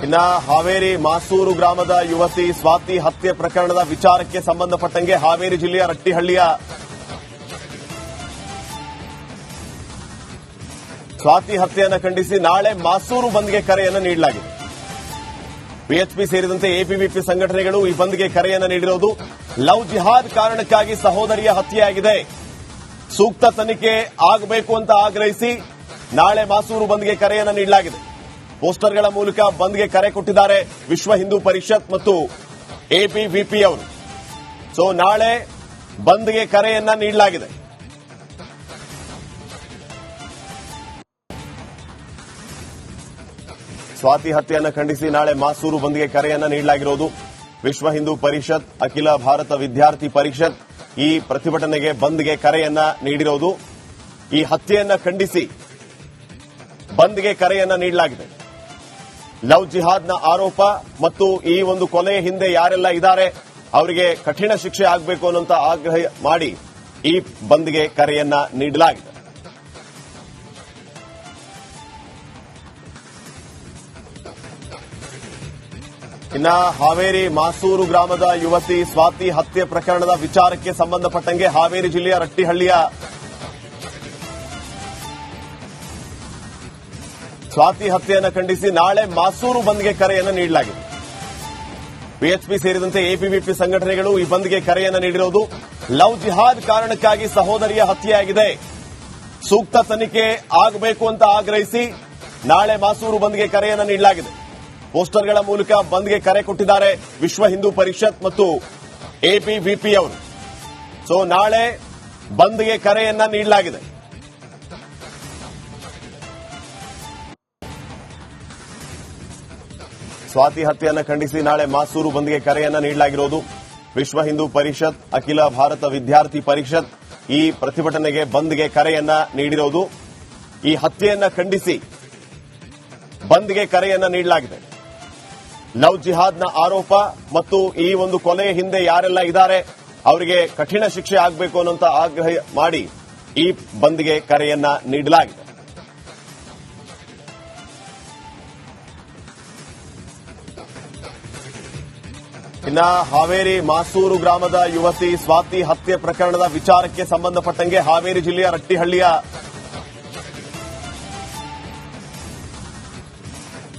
ಇನ್ನ ಹಾವೇರಿ ಮಾಸೂರು ಗ್ರಾಮದ ಯುವತಿ ಸ್ವಾತಿ ಹತ್ಯೆ ಪ್ರಕರಣದ ವಿಚಾರಕ್ಕೆ ಸಂಬಂಧಪಟ್ಟಂಗೆ ಹಾವೇರಿ ಜಿಲ್ಲೆಯ ರಟ್ಟಿಹಳ್ಳಿಯ ಸ್ವಾತಿ ಹತ್ಯೆಯನ್ನು ಖಂಡಿಸಿ ನಾಳೆ ಮಾಸೂರು ಬಂದ್ಗೆ ಕರೆಯನ್ನು ನೀಡಲಾಗಿದೆ. ಬಿಎಚ್ಪಿ ಸೇರಿದಂತೆ ಎಬಿವಿಪಿ ಸಂಘಟನೆಗಳು ಈ ಬಂದ್ಗೆ ಕರೆಯನ್ನು ನೀಡಿರುವುದು ಲವ್ ಜಿಹಾದ್ ಕಾರಣಕ್ಕಾಗಿ ಸಹೋದರಿಯ ಹತ್ಯೆಯಾಗಿದೆ. ಸೂಕ್ತ ತನಿಖೆ ಆಗಬೇಕು ಅಂತ ಆಗ್ರಹಿಸಿ ನಾಳೆ ಮಾಸೂರು ಬಂದ್ಗೆ ಕರೆಯನ್ನು ನೀಡಲಾಗಿದೆ. ಪೋಸ್ಟರ್ಗಳ ಮೂಲಕ ಬಂದ್ಗೆ ಕರೆ ಕೊಟ್ಟಿದ್ದಾರೆ ವಿಶ್ವ ಹಿಂದೂ ಪರಿಷತ್ ಮತ್ತು ಎಬಿವಿಪಿ ಅವರು. ಸೊ ನಾಳೆ ಬಂದ್ಗೆ ಕರೆಯನ್ನ ನೀಡಲಾಗಿದೆ. ಸ್ವಾತಿ ಹತ್ಯೆಯನ್ನು ಖಂಡಿಸಿ ನಾಳೆ ಮಾಸೂರು ಬಂದ್ಗೆ ಕರೆಯನ್ನ ನೀಡಲಾಗಿರೋದು ವಿಶ್ವ ಹಿಂದೂ ಪರಿಷತ್, ಅಖಿಲ ಭಾರತ ವಿದ್ಯಾರ್ಥಿ ಪರಿಷತ್ ಈ ಪ್ರತಿಭಟನೆಗೆ ಬಂದ್ಗೆ ಕರೆಯನ್ನ ನೀಡಿರೋದು. ಈ ಹತ್ಯೆಯನ್ನ ಖಂಡಿಸಿ ಬಂದ್ಗೆ ಕರೆಯನ್ನ ನೀಡಲಾಗಿದೆ. ಲವ್ ಜಿಹಾದ್ನ ಆರೋಪ ಮತ್ತು ಈ ಒಂದು ಕೊಲೆಯ ಹಿಂದೆ ಯಾರೆಲ್ಲ ಇದ್ದಾರೆ ಅವರಿಗೆ ಕಠಿಣ ಶಿಕ್ಷೆ ಆಗಬೇಕು ಅನ್ನುವಂತ ಆಗ್ರಹ ಮಾಡಿ ಈ ಬಂದ್ಗೆ ಕರೆಯನ್ನ ನೀಡಲಾಗಿದೆ. ಇನ್ನ ಹಾವೇರಿ ಮಾಸೂರು ಗ್ರಾಮದ ಯುವತಿ ಸ್ವಾತಿ ಹತ್ಯೆ ಪ್ರಕರಣದ ವಿಚಾರಕ್ಕೆ ಸಂಬಂಧಪಟ್ಟಂಗೆ ಹಾವೇರಿ ಜಿಲ್ಲೆಯ ರಟ್ಟಿಹಳ್ಳಿಯ ಸ್ವಾತಿ ಹತ್ಯೆಯನ್ನು ಖಂಡಿಸಿ ನಾಳೆ ಮಾಸೂರು ಬಂದ್ಗೆ ಕರೆಯನ್ನು ನೀಡಲಾಗಿದೆ. ಬಿಎಚ್ಪಿ ಸೇರಿದಂತೆ ಎಬಿವಿಪಿ ಸಂಘಟನೆಗಳು ಈ ಬಂದ್ಗೆ ಕರೆಯನ್ನು ನೀಡಿರುವುದು ಲವ್ ಜಿಹಾದ್ ಕಾರಣಕ್ಕಾಗಿ ಸಹೋದರಿಯ ಹತ್ಯೆಯಾಗಿದೆ. ಸೂಕ್ತ ತನಿಖೆ ಆಗಬೇಕು ಅಂತ ಆಗ್ರಹಿಸಿ ನಾಳೆ ಮಾಸೂರು ಬಂದ್ಗೆ ಕರೆಯನ್ನು ನೀಡಲಾಗಿದೆ. ಪೋಸ್ಟರ್ಗಳ ಮೂಲಕ ಬಂದ್ಗೆ ಕರೆ ಕೊಟ್ಟಿದ್ದಾರೆ ವಿಶ್ವ ಹಿಂದೂ ಪರಿಷತ್ ಮತ್ತು ಎಬಿವಿಪಿ ಅವರು. ಸೊ ನಾಳೆ ಬಂದ್ಗೆ ಕರೆಯನ್ನ ನೀಡಲಾಗಿದೆ. ಸ್ವಾತಿ ಹತ್ಯೆಯನ್ನು ಖಂಡಿಸಿ ನಾಳೆ ಮಾಸೂರು ಬಂದ್ಗೆ ಕರೆಯನ್ನ ನೀಡಲಾಗಿರೋದು ವಿಶ್ವ ಹಿಂದೂ ಪರಿಷತ್, ಅಖಿಲ ಭಾರತ ವಿದ್ಯಾರ್ಥಿ ಪರಿಷತ್ ಈ ಪ್ರತಿಭಟನೆಗೆ ಬಂದ್ಗೆ ಕರೆಯನ್ನ ನೀಡಿರೋದು. ಈ ಹತ್ಯೆಯನ್ನ ಖಂಡಿಸಿ ಬಂದ್ಗೆ ಕರೆಯನ್ನ ನೀಡಲಾಗಿದೆ. ಲವ್ ಜಿಹಾದ್ನ ಆರೋಪ ಮತ್ತು ಈ ಒಂದು ಕೊಲೆಯ ಹಿಂದೆ ಯಾರೆಲ್ಲ ಇದ್ದಾರೆ ಅವರಿಗೆ ಕಠಿಣ ಶಿಕ್ಷೆ ಆಗಬೇಕು ಅನ್ನುವಂತ ಆಗ್ರಹ ಮಾಡಿ ಈ ಬಂದ್ಗೆ ಕರೆಯನ್ನ ನೀಡಲಾಗಿದೆ. ಇನ್ನ ಹಾವೇರಿ ಮಾಸೂರು ಗ್ರಾಮದ ಯುವತಿ ಸ್ವಾತಿ ಹತ್ಯೆ ಪ್ರಕರಣದ ವಿಚಾರಕ್ಕೆ ಸಂಬಂಧಪಟ್ಟಂಗೆ ಹಾವೇರಿ ಜಿಲ್ಲೆಯ ರಟ್ಟಿಹಳ್ಳಿಯ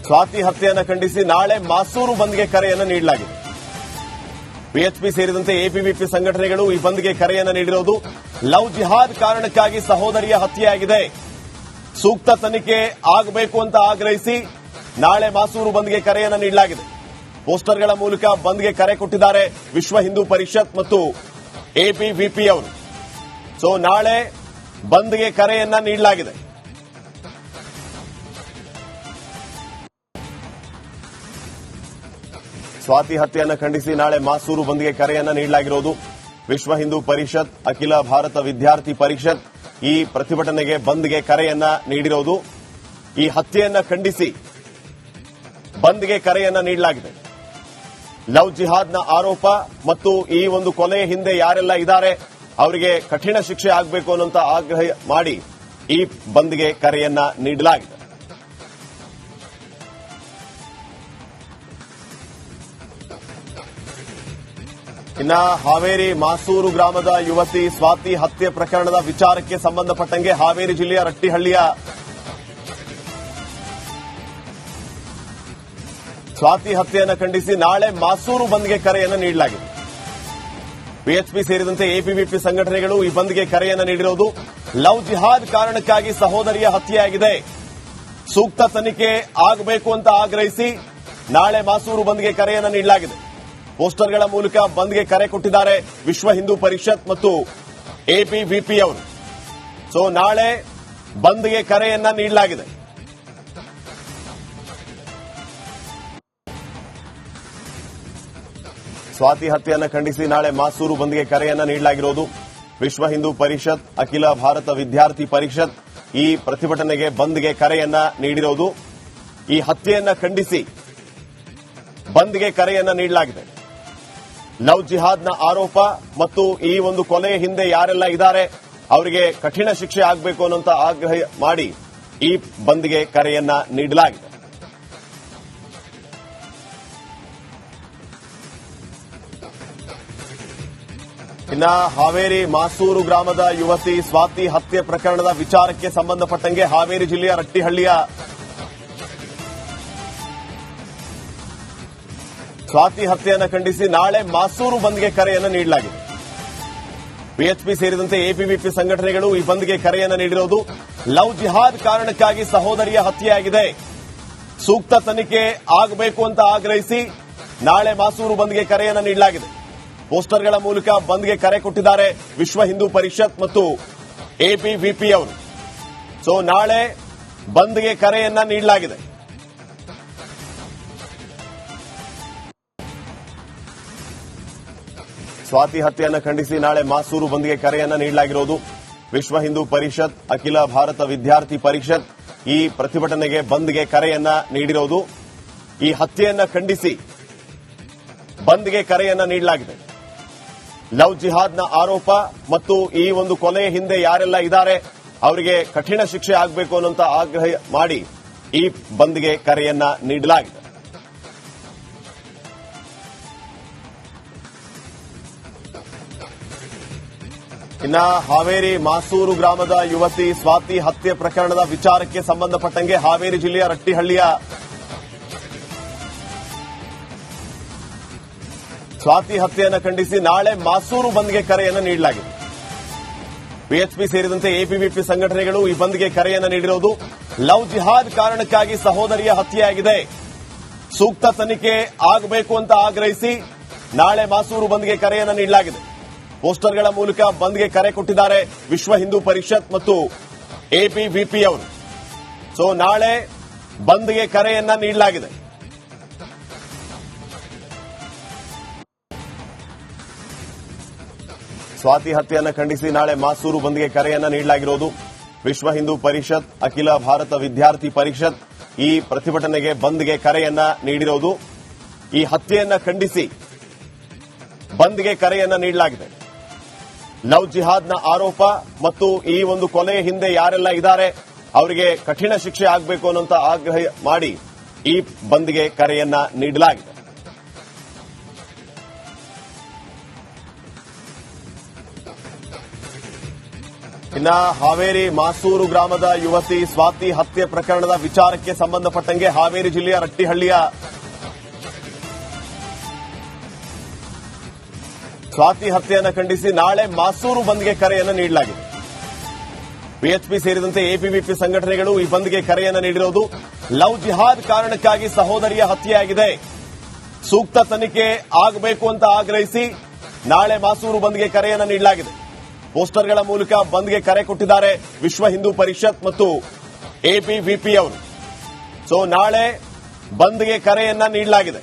ಸ್ವಾತಿ ಹತ್ಯೆಯನ್ನು ಖಂಡಿಸಿ ನಾಳೆ ಮಾಸೂರು ಬಂದ್ಗೆ ಕರೆಯನ್ನು ನೀಡಲಾಗಿದೆ. ಬಿಎಚ್ಪಿ ಸೇರಿದಂತೆ ಎಬಿವಿಪಿ ಸಂಘಟನೆಗಳು ಈ ಬಂದ್ಗೆ ಕರೆಯನ್ನು ನೀಡಿರುವುದು ಲವ್ ಜಿಹಾದ್ ಕಾರಣಕ್ಕಾಗಿ ಸಹೋದರಿಯ ಹತ್ಯೆಯಾಗಿದೆ. ಸೂಕ್ತ ತನಿಖೆ ಆಗಬೇಕು ಅಂತ ಆಗ್ರಹಿಸಿ ನಾಳೆ ಮಾಸೂರು ಬಂದ್ಗೆ ಕರೆಯನ್ನು ನೀಡಲಾಗಿದೆ. ಪೋಸ್ಟರ್ಗಳ ಮೂಲಕ ಬಂದ್ಗೆ ಕರೆ ಕೊಟ್ಟಿದ್ದಾರೆ ವಿಶ್ವ ಹಿಂದೂ ಪರಿಷತ್ ಮತ್ತು ಎಬಿವಿಪಿ ಅವರು. ಸೊ ನಾಳೆ ಬಂದ್ಗೆ ಕರೆಯನ್ನ ನೀಡಲಾಗಿದೆ. ಸ್ವಾತಿ ಹತ್ಯೆಯನ್ನು ಖಂಡಿಸಿ ನಾಳೆ ಮಾಸೂರು ಬಂದ್ಗೆ ಕರೆಯನ್ನ ನೀಡಲಾಗಿರೋದು ವಿಶ್ವ ಹಿಂದೂ ಪರಿಷತ್, ಅಖಿಲ ಭಾರತ ವಿದ್ಯಾರ್ಥಿ ಪರಿಷತ್ ಈ ಪ್ರತಿಭಟನೆಗೆ ಬಂದ್ಗೆ ಕರೆಯನ್ನ ನೀಡಿರೋದು. ಈ ಹತ್ಯೆಯನ್ನ ಖಂಡಿಸಿ ಬಂದ್ಗೆ ಕರೆಯನ್ನ ನೀಡಲಾಗಿದೆ. ಲವ್ ಜಿಹಾದ್ನ ಆರೋಪ ಮತ್ತು ಈ ಒಂದು ಕೊಲೆಯ ಹಿಂದೆ ಯಾರೆಲ್ಲ ಇದ್ದಾರೆ ಅವರಿಗೆ ಕಠಿಣ ಶಿಕ್ಷೆ ಆಗಬೇಕು ಅನ್ನುವಂತ ಆಗ್ರಹ ಮಾಡಿ ಈ ಬಂದ್ಗೆ ಕರೆಯನ್ನ ನೀಡಲಾಗಿದೆ. ಇನ್ನ ಹಾವೇರಿ ಮಾಸೂರು ಗ್ರಾಮದ ಯುವತಿ ಸ್ವಾತಿ ಹತ್ಯೆ ಪ್ರಕರಣದ ವಿಚಾರಕ್ಕೆ ಸಂಬಂಧಪಟ್ಟಂಗೆ ಹಾವೇರಿ ಜಿಲ್ಲೆಯ ರಟ್ಟಿಹಳ್ಳಿಯ ಸ್ವಾತಿ ಹತ್ಯೆಯನ್ನು ಖಂಡಿಸಿ ನಾಳೆ ಮಾಸೂರು ಬಂದ್ಗೆ ಕರೆಯನ್ನು ನೀಡಲಾಗಿದೆ. ಬಿಎಚ್ಪಿ ಸೇರಿದಂತೆ ಎಬಿವಿಪಿ ಸಂಘಟನೆಗಳು ಈ ಬಂದ್ಗೆ ಕರೆಯನ್ನು ನೀಡಿರುವುದು ಲವ್ ಜಿಹಾದ್ ಕಾರಣಕ್ಕಾಗಿ ಸಹೋದರಿಯ ಹತ್ಯೆಯಾಗಿದೆ. ಸೂಕ್ತ ತನಿಖೆ ಆಗಬೇಕು ಅಂತ ಆಗ್ರಹಿಸಿ ನಾಳೆ ಮಾಸೂರು ಬಂದ್ಗೆ ಕರೆಯನ್ನು ನೀಡಲಾಗಿದೆ. ಪೋಸ್ಟರ್ಗಳ ಮೂಲಕ ಬಂದ್ಗೆ ಕರೆ ಕೊಟ್ಟಿದ್ದಾರೆ ವಿಶ್ವ ಹಿಂದೂ ಪರಿಷತ್ ಮತ್ತು ಎಬಿವಿಪಿ ಅವರು. ಸೊ ನಾಳೆ ಬಂದ್ಗೆ ಕರೆಯನ್ನ ನೀಡಲಾಗಿದೆ. ಸ್ವಾತಿ ಹತ್ಯೆಯನ್ನು ಖಂಡಿಸಿ ನಾಳೆ ಮಾಸೂರು ಬಂದ್ಗೆ ಕರೆಯನ್ನ ನೀಡಲಾಗಿರೋದು ವಿಶ್ವ ಹಿಂದೂ ಪರಿಷತ್, ಅಖಿಲ ಭಾರತ ವಿದ್ಯಾರ್ಥಿ ಪರಿಷತ್ ಈ ಪ್ರತಿಭಟನೆಗೆ ಬಂದ್ಗೆ ಕರೆಯನ್ನ ನೀಡಿರೋದು. ಈ ಹತ್ಯೆಯನ್ನ ಖಂಡಿಸಿ ಬಂದ್ಗೆ ಕರೆಯನ್ನ ನೀಡಲಾಗಿದೆ. ಲವ್ ಜಿಹಾದ್ನ ಆರೋಪ ಮತ್ತು ಈ ಒಂದು ಕೊಲೆಯ ಹಿಂದೆ ಯಾರೆಲ್ಲ ಇದ್ದಾರೆ ಅವರಿಗೆ ಕಠಿಣ ಶಿಕ್ಷೆ ಆಗಬೇಕು ಅನ್ನುವಂತ ಆಗ್ರಹ ಮಾಡಿ ಈ ಬಂದ್ಗೆ ಕರೆಯನ್ನ ನೀಡಲಾಗಿದೆ. ಇನ್ನ ಹಾವೇರಿ ಮಾಸೂರು ಗ್ರಾಮದ ಯುವತಿ ಸ್ವಾತಿ ಹತ್ಯೆ ಪ್ರಕರಣದ ವಿಚಾರಕ್ಕೆ ಸಂಬಂಧಪಟ್ಟಂಗೆ ಹಾವೇರಿ ಜಿಲ್ಲೆಯ ರಟ್ಟಿಹಳ್ಳಿಯ ಸ್ವಾತಿ ಹತ್ಯೆಯನ್ನು ಖಂಡಿಸಿ ನಾಳೆ ಮಾಸೂರು ಬಂದ್ಗೆ ಕರೆಯನ್ನು ನೀಡಲಾಗಿದೆ. ಬಿಎಚ್ಪಿ ಸೇರಿದಂತೆ ಎಪಿವಿಪಿ ಸಂಘಟನೆಗಳು ಈ ಬಂದ್ಗೆ ಕರೆಯನ್ನು ನೀಡಿರುವುದು ಲವ್ ಜಿಹಾದ್ ಕಾರಣಕ್ಕಾಗಿ ಸಹೋದರಿಯ ಹತ್ಯೆಯಾಗಿದೆ. ಸೂಕ್ತ ತನಿಖೆ ಆಗಬೇಕು ಅಂತ ಆಗ್ರಹಿಸಿ ನಾಳೆ ಮಾಸೂರು ಬಂದ್ಗೆ ಕರೆಯನ್ನು ನೀಡಲಾಗಿದೆ. ಪೋಸ್ಟರ್ಗಳ ಮೂಲಕ ಬಂದ್ಗೆ ಕರೆ ಕೊಟ್ಟಿದ್ದಾರೆ ವಿಶ್ವ ಹಿಂದೂ ಪರಿಷತ್ ಮತ್ತು ಎಪಿವಿಪಿ ಅವರು. ಸೊ ನಾಳೆ ಬಂದ್ಗೆ ಕರೆಯನ್ನ ನೀಡಲಾಗಿದೆ. ಸ್ವಾತಿ ಹತ್ಯೆಯನ್ನು ಖಂಡಿಸಿ ನಾಳೆ ಮಾಸೂರು ಬಂದ್ಗೆ ಕರೆಯನ್ನ ನೀಡಲಾಗಿರೋದು ವಿಶ್ವ ಹಿಂದೂ ಪರಿಷತ್, ಅಖಿಲ ಭಾರತ ವಿದ್ಯಾರ್ಥಿ ಪರಿಷತ್ ಈ ಪ್ರತಿಭಟನೆಗೆ ಬಂದ್ಗೆ ಕರೆಯನ್ನ ನೀಡಿರೋದು. ಈ ಹತ್ಯೆಯನ್ನ ಖಂಡಿಸಿ ಬಂದ್ಗೆ ಕರೆಯನ್ನ ನೀಡಲಾಗಿದೆ. ಲವ್ ಜಿಹಾದ್ನ ಆರೋಪ ಮತ್ತು ಈ ಒಂದು ಕೊಲೆಯ ಹಿಂದೆ ಯಾರೆಲ್ಲ ಇದ್ದಾರೆ ಅವರಿಗೆ ಕಠಿಣ ಶಿಕ್ಷೆ ಆಗಬೇಕು ಅನ್ನುವಂತ ಆಗ್ರಹ ಮಾಡಿ ಈ ಬಂದ್ಗೆ ಕರೆಯನ್ನ ನೀಡಲಾಗಿದೆ. ಇನ್ನ ಹಾವೇರಿ ಮಾಸೂರು ಗ್ರಾಮದ ಯುವತಿ ಸ್ವಾತಿ ಹತ್ಯೆ ಪ್ರಕರಣದ ವಿಚಾರಕ್ಕೆ ಸಂಬಂಧಪಟ್ಟಂಗೆ ಹಾವೇರಿ ಜಿಲ್ಲೆಯ ರಟ್ಟಿಹಳ್ಳಿಯ ಸ್ವಾತಿ ಹತ್ಯೆಯನ್ನು ಖಂಡಿಸಿ ನಾಳೆ ಮಾಸೂರು ಬಂದ್ಗೆ ಕರೆಯನ್ನು ನೀಡಲಾಗಿದೆ. ಬಿಎಚ್ಪಿ ಸೇರಿದಂತೆ ಎಪಿವಿಪಿ ಸಂಘಟನೆಗಳು ಈ ಬಂದ್ಗೆ ಕರೆಯನ್ನು ನೀಡಿರುವುದು ಲವ್ ಜಿಹಾದ್ ಕಾರಣಕ್ಕಾಗಿ ಸಹೋದರಿಯ ಹತ್ಯೆಯಾಗಿದೆ. ಸೂಕ್ತ ತನಿಖೆ ಆಗಬೇಕು ಅಂತ ಆಗ್ರಹಿಸಿ ನಾಳೆ ಮಾಸೂರು ಬಂದ್ಗೆ ಕರೆಯನ್ನು ನೀಡಲಾಗಿದೆ. ಪೋಸ್ಟರ್ಗಳ ಮೂಲಕ ಬಂದ್ಗೆ ಕರೆ ಕೊಟ್ಟಿದ್ದಾರೆ ವಿಶ್ವ ಹಿಂದೂ ಪರಿಷತ್ ಮತ್ತು ಎಪಿವಿಪಿ ಅವರು. ಸೊ ನಾಳೆ ಬಂದ್ಗೆ ಕರೆಯನ್ನ ನೀಡಲಾಗಿದೆ. ಸ್ವಾತಿ ಹತ್ಯೆಯನ್ನು ಖಂಡಿಸಿ ನಾಳೆ ಮಾಸೂರು ಬಂದ್ಗೆ ಕರೆಯನ್ನ ನೀಡಲಾಗಿರೋದು ವಿಶ್ವ ಹಿಂದೂ ಪರಿಷತ್, ಅಖಿಲ ಭಾರತ ವಿದ್ಯಾರ್ಥಿ ಪರಿಷತ್ ಈ ಪ್ರತಿಭಟನೆಗೆ ಬಂದ್ಗೆ ಕರೆಯನ್ನ ನೀಡಿರೋದು. ಈ ಹತ್ಯೆಯನ್ನ ಖಂಡಿಸಿ ಬಂದ್ಗೆ ಕರೆಯನ್ನ ನೀಡಲಾಗಿದೆ. ಲವ್ ಜಿಹಾದ್ನ ಆರೋಪ ಮತ್ತು ಈ ಒಂದು ಕೊಲೆಯ ಹಿಂದೆ ಯಾರೆಲ್ಲ ಇದ್ದಾರೆ ಅವರಿಗೆ ಕಠಿಣ ಶಿಕ್ಷೆ ಆಗಬೇಕು ಅನ್ನುವಂತ ಆಗ್ರಹ ಮಾಡಿ ಈ ಬಂದ್ಗೆ ಕರೆಯನ್ನ ನೀಡಲಾಗಿದೆ. ಇನ್ನ ಹಾವೇರಿ ಮಾಸೂರು ಗ್ರಾಮದ ಯುವತಿ ಸ್ವಾತಿ ಹತ್ಯೆ ಪ್ರಕರಣದ ವಿಚಾರಕ್ಕೆ ಸಂಬಂಧಪಟ್ಟಂಗೆ ಹಾವೇರಿ ಜಿಲ್ಲೆಯ ರಟ್ಟಿಹಳ್ಳಿಯ ಸ್ವಾತಿ ಹತ್ಯೆಯನ್ನು ಖಂಡಿಸಿ ನಾಳೆ ಮಾಸೂರು ಬಂದ್ಗೆ ಕರೆಯನ್ನು ನೀಡಲಾಗಿದೆ. ಬಿಎಚ್ಪಿ ಸೇರಿದಂತೆ ಎಪಿವಿಪಿ ಸಂಘಟನೆಗಳು ಈ ಬಂದ್ಗೆ ಕರೆಯನ್ನು ನೀಡಿರುವುದು ಲವ್ ಜಿಹಾದ್ ಕಾರಣಕ್ಕಾಗಿ ಸಹೋದರಿಯ ಹತ್ಯೆಯಾಗಿದೆ. ಸೂಕ್ತ ತನಿಖೆ ಆಗಬೇಕು ಅಂತ ಆಗ್ರಹಿಸಿ ನಾಳೆ ಮಾಸೂರು ಬಂದ್ಗೆ ಕರೆಯನ್ನು ನೀಡಲಾಗಿದೆ. ಪೋಸ್ಟರ್ಗಳ ಮೂಲಕ ಬಂದ್ಗೆ ಕರೆ ಕೊಟ್ಟಿದ್ದಾರೆ ವಿಶ್ವ ಹಿಂದೂ ಪರಿಷತ್ ಮತ್ತು ಎಪಿವಿಪಿ ಅವರು. ಸೊ ನಾಳೆ ಬಂದ್ಗೆ ಕರೆಯನ್ನ ನೀಡಲಾಗಿದೆ.